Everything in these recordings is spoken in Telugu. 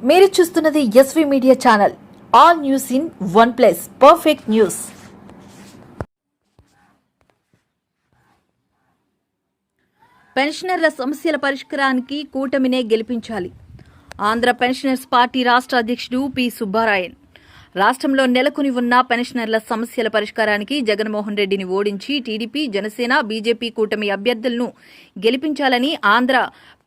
మీరు చూస్తున్నది SV media channel. All news in one place. Perfect news. పెన్షనర్ల సమస్యల పరిష్కారానికి కూటమినే గెలిపించాలి. ఆంధ్ర పెన్షనర్స్ పార్టీ రాష్ట్ర అధ్యక్షుడు పి. సుబ్బారాయన్ రాష్ట్రంలో నెలకొని ఉన్న పెన్షనర్ల సమస్యల పరిష్కారానికి జగన్మోహన్ రెడ్డిని ఓడించి టీడీపీ, జనసేన, బీజేపీ కూటమి అభ్యర్థులను గెలిపించాలని ఆంధ్ర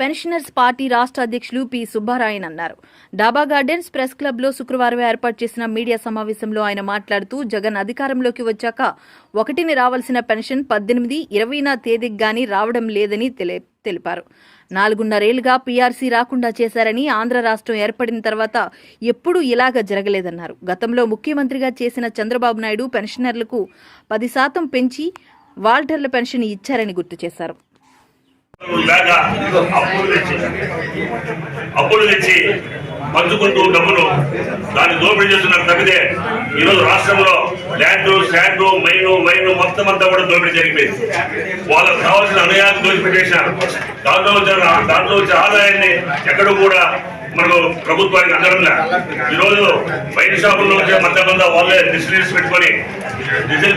పెన్షనర్స్ పార్టీ రాష్ట్ర అధ్యక్షులు పి. సుబ్బారాయన్ అన్నారు. డాబా గార్డెన్స్ ప్రెస్ క్లబ్లో శుక్రవారం ఏర్పాటు చేసిన మీడియా సమావేశంలో ఆయన మాట్లాడుతూ జగన్ అధికారంలోకి వచ్చాక 1ని రావాల్సిన పెన్షన్ 18, 20న తేదీకి గానీ రావడం లేదని తెలిపారు. 4.5 ఏళ్లుగా పీఆర్సీ రాకుండా చేశారని, ఆంధ్ర రాష్ట్రం ఏర్పడిన తర్వాత ఎప్పుడూ ఇలాగ జరగలేదన్నారు. గతంలో ముఖ్యమంత్రిగా చేసిన చంద్రబాబు నాయుడు పెన్షనర్లకు 10% పెంచి వాల్టర్ల పెన్షన్ ఇచ్చారని గుర్తు చేశారు. అప్పులు తెచ్చి పంచుకుంటూ డబ్బులు దాన్ని దోపిడీ చేస్తున్నారు తప్పితే ఈరోజు రాష్ట్రంలో ల్యాండ్, శాండ్, వైన్ మొత్తం అంతా కూడా దోపిడీ జరిగిపోయింది. వాళ్ళకు కావాల్సిన అనుయాలు దోచిపెట్టేసినారు. దాంట్లో వచ్చే ఆదాయాన్ని ఎక్కడూ కూడా మనకు ప్రభుత్వానికి అందడంలా. ఈరోజు వైన్ షాపుల్లో వచ్చే మధ్య వాళ్ళే డిస్టిలరీస్ పెట్టుకొని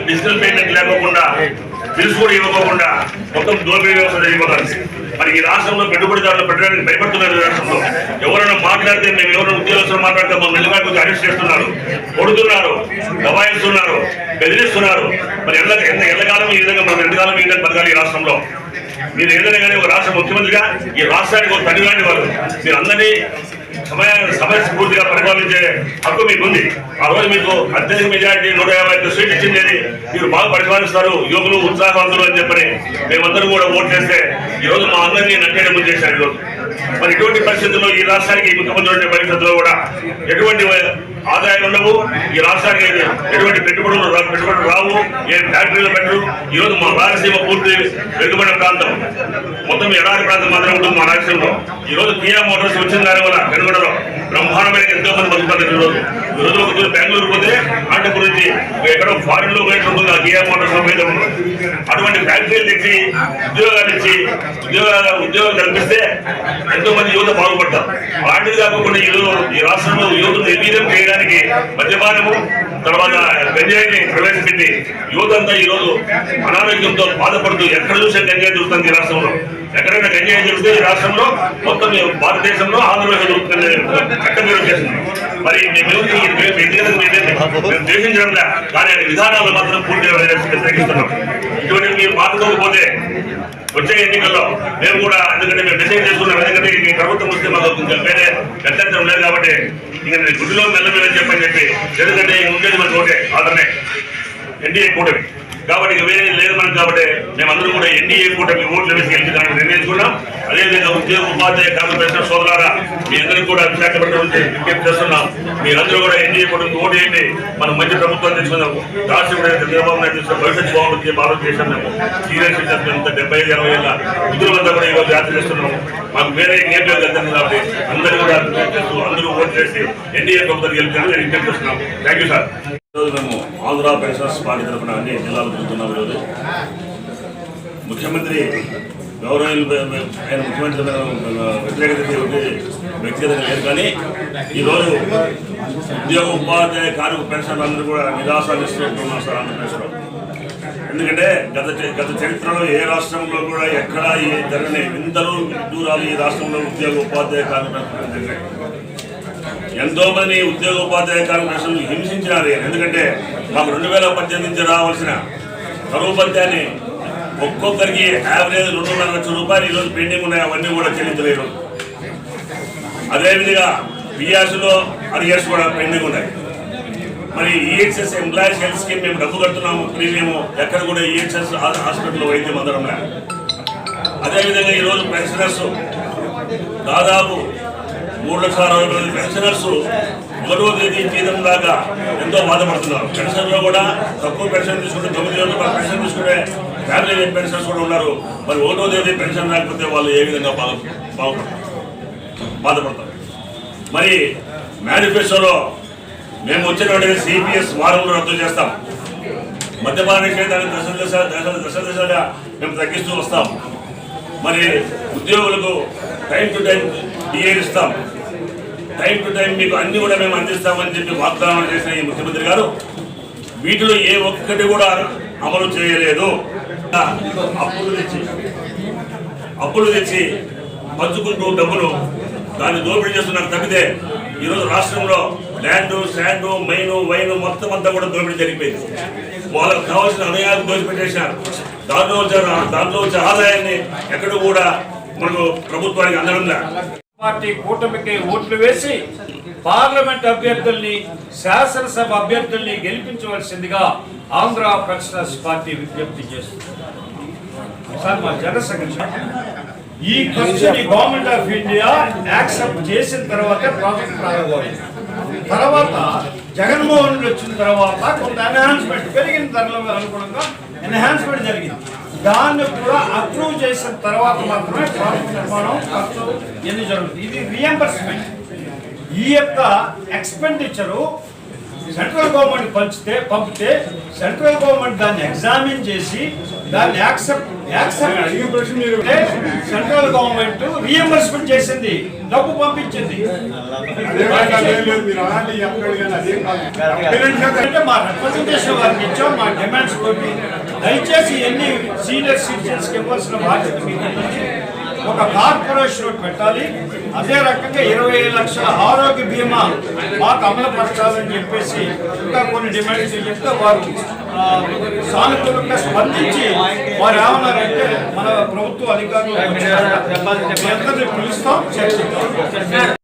డిజిటల్ పేమెంట్ లేకోకుండా, బిల్స్ కూడా ఇవ్వకోకుండా మొత్తం దోపిడీ వ్యవస్థ జరిగిపోతుంది. మరి ఈ రాష్ట్రంలో పెట్టుబడిదారులు పెట్టడానికి భయపడుతున్నారు. రాష్ట్రంలో ఎవరైనా మాట్లాడితే, మేము ఎవరైనా ఉద్యోగస్తులు మాట్లాడితే మమ్మల్ని నిలబడి అరెస్ట్ చేస్తున్నారు, కొడుతున్నారు, దబాయిస్తున్నారు, బెదిరిస్తున్నారు. మరి ఎంతకాలం ఈ విధంగా మనం ఎంతకాలం ఈ విధంగా బతకాలి ఈ రాష్ట్రంలో? మీరు ఏదైనా కానీ ఒక రాష్ట్ర ముఖ్యమంత్రిగా ఈ రాష్ట్రానికి ఒక తండ్రి లాంటి వారు. మీరు అందరినీ సమయస్ఫూర్తిగా పరిపాలించే హక్కు మీకు ఉంది. ఆ రోజు మీకు అత్యధిక మెజారిటీ 151 సీట్లు ఇచ్చింది. మీరు బాగా పరిపాలిస్తారు, యువకులు, ఉత్సాహవంతులు అని చెప్పని మేమందరూ కూడా ఓటు చేస్తే ఈ రోజు మా అందరినీ నట్టేయడం చేశారు. ఈరోజు మరి ఇటువంటి పరిస్థితుల్లో ఈ రాష్ట్రానికి ముఖ్యమంత్రి పరిస్థితుల్లో కూడా ఎటువంటి ఆదాయాలు ఉండవు. ఈ రాష్ట్రానికి ఎటువంటి పెట్టుబడులు రావు, ఏ ఫ్యాక్టరీలు పెట్టరు. ఈరోజు మా రాయలసీమ పూర్తి వెనుకబడిన ప్రాంతం, మొత్తం ఎడారి ప్రాంతం మాత్రం ఉంటుంది మా రాష్ట్రంలో. ఈరోజు కియా మోటార్స్ వచ్చిన దాని వల్ల వెనుకబడలో బ్రహ్మాండమైన ఎంతో మంది బతుకుతారు. ఈరోజు ఒక బెంగళూరు పోతే అంటే గురించి ఎక్కడో ఫారిన్ లో పోయినట్టు ఉంటుంది ఆ కియా మోటార్స్. అటువంటి ఫ్యాక్టరీలు తెచ్చి ఉద్యోగాలు ఇచ్చి ఉద్యోగాలు కల్పిస్తే ఎంతో మంది యువత బాగుపడతారు. అలాంటిది కాకుండా ఈ రాష్ట్రంలో యువతను నిర్వీర్యం చేయడానికి మద్యపానము, తర్వాత గంజాయిని ప్రవేశపెట్టి యువత అంతా ఈరోజు అనారోగ్యంతో బాధపడుతూ ఎక్కడ చూసే గంజాయి దొరుకుతుంది ఈ రాష్ట్రంలో. ఎక్కడైనా గంజాయి దొరికితే ఈ రాష్ట్రంలో మొత్తం భారతదేశంలో ఆంధ్రప్రదేశ్ దొరుకుతుంది చట్టం చేస్తుంది. మరి మేము ద్వేషించడంలా, కానీ విధానాలు మాత్రం పూర్తిగా వ్యతిరేకిస్తున్నాం. ఇటువంటి మీరు మార్చుకోకపోతే వచ్చే ఎన్నికల్లో మేము కూడా, ఎందుకంటే మేము డిసైడ్ చేసుకున్నాం, ఎందుకంటే ఈ ప్రభుత్వం వస్తే మాకు వేరే గత్యంతరం లేదు కాబట్టి ఇక గుడిలో మెల్లమేలని చెప్పి ఎందుకంటే ఉండేది మనకు ఒకటే ఆదరణే ఎన్డీఏ కూటమి కాబట్టి ఇక వేరే లేదు మనకు. కాబట్టి మేమందరూ కూడా ఎన్డీఏ కూటమి ఓట్లు వేసి గెలిపించడానికి నిర్ణయించుకున్నాం. అదేవిధంగా ఉద్యోగ ఉపాధ్యాయ కార్పొరేషన్ సోదరులారా, మీ అందరికీ కూడా విశాఖపట్నం నుంచి విజ్ఞప్తి చేస్తున్నాం. మీరందరూ కూడా ఎన్డీఏ కూటమికి ఓటు వేయండి. మనం మంచి ప్రభుత్వం తెచ్చుకుందాం. రాష్ట్రంలో చంద్రబాబు నాయుడు చేసిన భవిష్యత్తు బాగుంటుంది భారతదేశంలో. సీరియస్ 75-60 ఏళ్ళ వృద్ధులంతా కూడా ఈరోజు యాత్ర చేస్తున్నాము. మాకు వేరే ఏం లేదు గతంలో కాబట్టి అందరూ కూడా అందరూ ఓటు చేసి ఎన్డీఏ ప్రభుత్వాన్ని గెలిపించాలని విజ్ఞప్తి చేస్తున్నాం. Thank you sir. ఈరోజు మేము ఆంధ్ర పెన్షనర్స్ పార్టీ తరఫున అన్ని జిల్లాలు తిరుగుతున్నాం. ఈరోజు ముఖ్యమంత్రి గౌరవనీయులు ఆయన ముఖ్యమంత్రి వ్యతిరేకత వ్యక్తిగతంగా లేదు, కానీ ఈరోజు ఉద్యోగ ఉపాధ్యాయ కార్మిక పెన్షన్లు అందరూ కూడా నిరాశిస్తున్నాం సార్ ఆంధ్రప్రదేశ్లో. ఎందుకంటే గత చరిత్రలో ఏ రాష్ట్రంలో కూడా ఎక్కడా జరగని వింతలు దూరాలు ఈ రాష్ట్రంలో ఉద్యోగ ఉపాధ్యాయ కార్మిక పెన్షన్ జరిగాయి. ఎంతో మంది ఉద్యోగ ఉపాధ్యాయ కార్మికులు హింసించినారు. ఎందుకంటే మాకు 2018 నుంచి రావాల్సిన కరువు భత్యాన్ని ఒక్కొక్కరికి యావరేజ్ 2.5 లక్షల రూపాయలు ఈరోజు పెండింగ్ ఉన్నాయి. అవన్నీ కూడా చెల్లించలేరు. అదేవిధంగా పిఆర్సీలో అరియర్స్ కూడా పెండింగ్ ఉన్నాయి. మరి ఈహెచ్ఎస్ ఎంప్లాయీస్ హెల్త్ స్కీమ్ మేము డబ్బు కడుతున్నాము, ప్రీమియము ఎక్కడ కూడా ఈహెచ్ఎస్ హాస్పిటల్లో వైద్యం అందడం. అదేవిధంగా ఈరోజు పెన్షనర్స్ దాదాపు 3,60,000 పెన్షనర్స్ 1వ తేదీ జీతం దాకా ఎంతో బాధపడుతున్నారు. పెన్షన్లో కూడా తక్కువ పెన్షన్ తీసుకుంటే 9,000 రూపాయల పెన్షన్ తీసుకునే ఫ్యామిలీ పెన్షనర్స్ కూడా ఉన్నారు. మరి 1వ తేదీ పెన్షన్ రాకపోతే వాళ్ళు ఏ విధంగా బాధపడతారు. మరి మేనిఫెస్టోలో మేము వచ్చినటువంటి సిపిఎస్ వారంలో రద్దు చేస్తాం. మద్యపాన నిషేధాన్ని దశ మేము తగ్గిస్తూ వస్తాం. మరి ఉద్యోగులకు టైం టు టైం డిఏ ఇస్తాం. టైం టు టైం మీకు అన్ని కూడా మేము అందిస్తామని చెప్పి వాగ్దానం చేసిన ఈ ముఖ్యమంత్రి గారు వీటిలో ఏ ఒక్కటి కూడా అమలు చేయలేదు. అప్పులు తెచ్చి పంచుకుంటూ డబ్బులు దాన్ని దోపిడీ చేస్తున్నారు తప్పితే ఈరోజు రాష్ట్రంలో ల్యాండ్, శాండ్, మైను, వైను మొత్తం అంతా కూడా దోపిడీ జరిగిపోయింది. వాళ్ళకు కావాల్సిన అనుయాలు దోచిపెట్టేశారు. దాంట్లో వచ్చే ఆదాయాన్ని ఎక్కడ కూడా మనకు ప్రభుత్వానికి అందడంలా. పార్టీ కూటమికి ఓట్లు వేసి పార్లమెంట్ అభ్యర్థుల్ని, శాసనసభ అభ్యర్థుల్ని గెలిపించవలసిందిగా ఆంధ్ర పెన్షనర్స్ పార్టీ విజ్ఞప్తి చేస్తుంది. సార్ మా జనసంఘ ఈ ఖర్చుని గవర్నమెంట్ ఆఫ్ ఇండియా యాక్సెప్ట్ చేసిన తర్వాత ప్రాజెక్ట్ ప్రారంభమైంది. తర్వాత జగన్మోహన్ రెడ్డి వచ్చిన తర్వాత కొంత ఎన్హాన్స్మెంట్ పెరిగిన ధరల అనుగుణంగా ఎన్హాన్స్మెంట్ జరిగింది. దాన్ని కూడా అప్రూవ్ చేసిన తర్వాత మాత్రమే ప్రాజెక్ట్ నిర్మాణం ఖర్చు ఎన్ని జరుగుతుంది. ఇది రియంబర్స్మెంట్. ఈ యొక్క ఎక్స్పెండిచరు సెంట్రల్ గవర్నమెంట్ పంపితే సెంట్రల్ గవర్నమెంట్ దాన్ని ఎగ్జామిన్ చేసి దాన్ని యాక్సెప్ట్ సెంట్రల్ గవర్నమెంట్ రియంబర్స్మెంట్ చేసింది, డబ్బు పంపించింది. అంటే మా రిప్రజెంటేషన్ వారికి ఇచ్చాం, మా డిమాండ్స్ తోటి దయచేసి ఎన్ని సీనియర్ సిటిజన్స్ కి ఇవ్వాల్సిన బాధ్యత మీకు ఒక కార్పొరేషన్ పెట్టాలి. అదే రకంగా 20 లక్షల ఆరోగ్య బీమా మాకు అమలుపరచాలని చెప్పేసి ఇంకా కొన్ని డిమాండ్స్ చెప్తే వారు సానుకూలంగా స్పందించి వారు ఏమన్నారంటే మన ప్రభుత్వ అధికారులు పిలుస్తాం, చర్చిస్తాం.